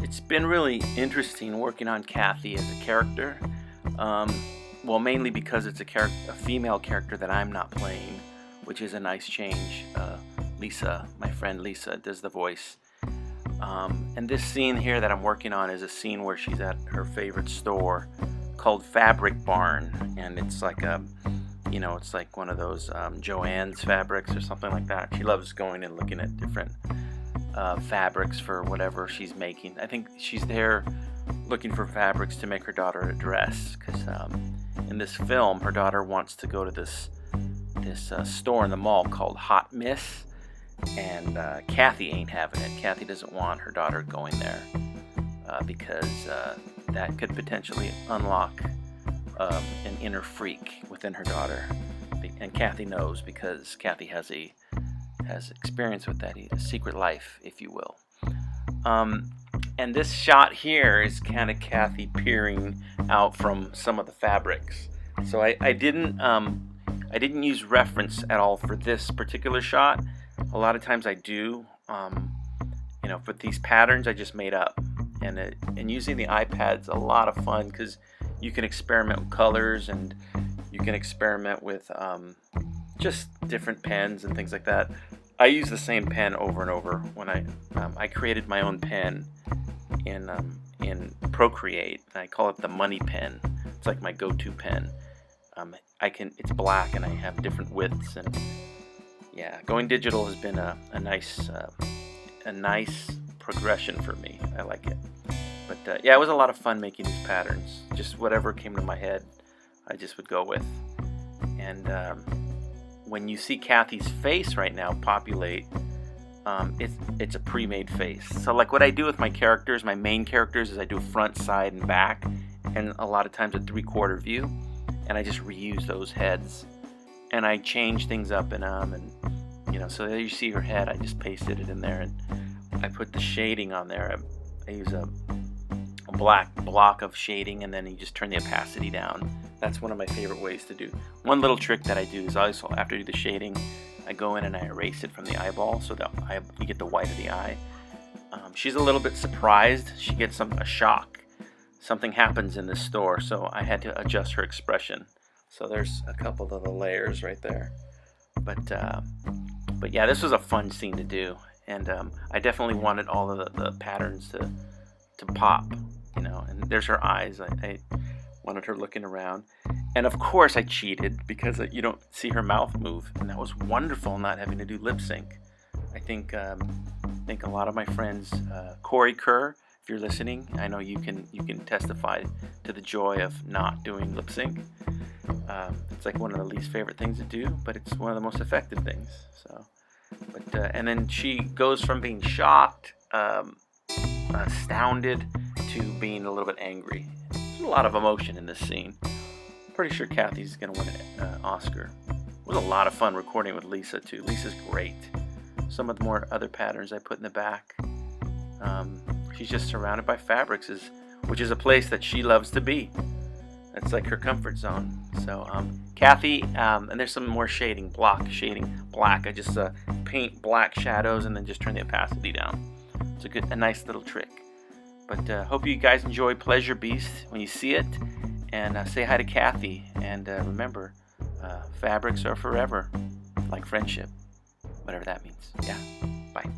It's been really interesting working on Kathi as a character. Well, mainly because it's a female character that I'm not playing, which is a nice change. Lisa, my friend Lisa, does the voice. And this scene here that I'm working on is a scene where she's at her favorite store called Fabric Barn, and it's like it's like one of those Joann's fabrics or something like that. She loves going and looking at different fabrics for whatever she's making. I think she's there looking for fabrics to make her daughter a dress, because in this film her daughter wants to go to this store in the mall called Hot Miss, and Kathi ain't having it. Kathi doesn't want her daughter going there because that could potentially unlock an inner freak within her daughter, and Kathi knows, because Kathi has experience with that, a secret life, if you will. And this shot here is kind of Kathi peering out from some of the fabrics. So I didn't use reference at all for this particular shot. A lot of times I do, but these patterns I just made up. And using the iPad's a lot of fun, because you can experiment with colors, and you can experiment with just different pens and things like that. I use the same pen over and over. When I created my own pen in Procreate, and I call it the Money Pen. It's like my go-to pen. It's black, and I have different widths, and yeah, going digital has been a nice progression for me. I like it. But it was a lot of fun making these patterns. Just whatever came to my head, I just would go with. And when you see Kathi's face right now populate, it's a pre-made face. So like what I do with my characters, my main characters, is I do front, side, and back, and a lot of times a 3/4 view, and I just reuse those heads, and I change things up in them, and so there you see her head. I just pasted it in there, and I put the shading on there. I use a black block of shading, and then you just turn the opacity down. That's one of my favorite ways to do. One little trick that I do is also, after I do the shading, I go in and I erase it from the eyeball, so that you get the white of the eye. She's a little bit surprised. She gets a shock. Something happens in this store, so I had to adjust her expression. So there's a couple of the layers right there. But yeah, this was a fun scene to do, and I definitely wanted all of the patterns to pop, and there's her eyes. I wanted her looking around, and of course I cheated, because you don't see her mouth move, and that was wonderful, not having to do lip sync. I think a lot of my friends, Corey Kerr, if you're listening, I know you can testify to the joy of not doing lip sync. It's like one of the least favorite things to do, but it's one of the most effective things. So, and then she goes from being shocked, astounded, to being a little bit angry. There's a lot of emotion in this scene. Pretty sure Kathi's gonna win an Oscar. It was a lot of fun recording with Lisa too. Lisa's great. Some of the more other patterns I put in the back. She's just surrounded by fabrics, which is a place that she loves to be. That's like her comfort zone. So Kathi, and there's some more shading, black. I just paint black shadows and then just turn the opacity down. It's a nice little trick. But hope you guys enjoy Pleasure Beast when you see it, and say hi to Kathi. And remember, fabrics are forever, like friendship, whatever that means. Yeah, bye.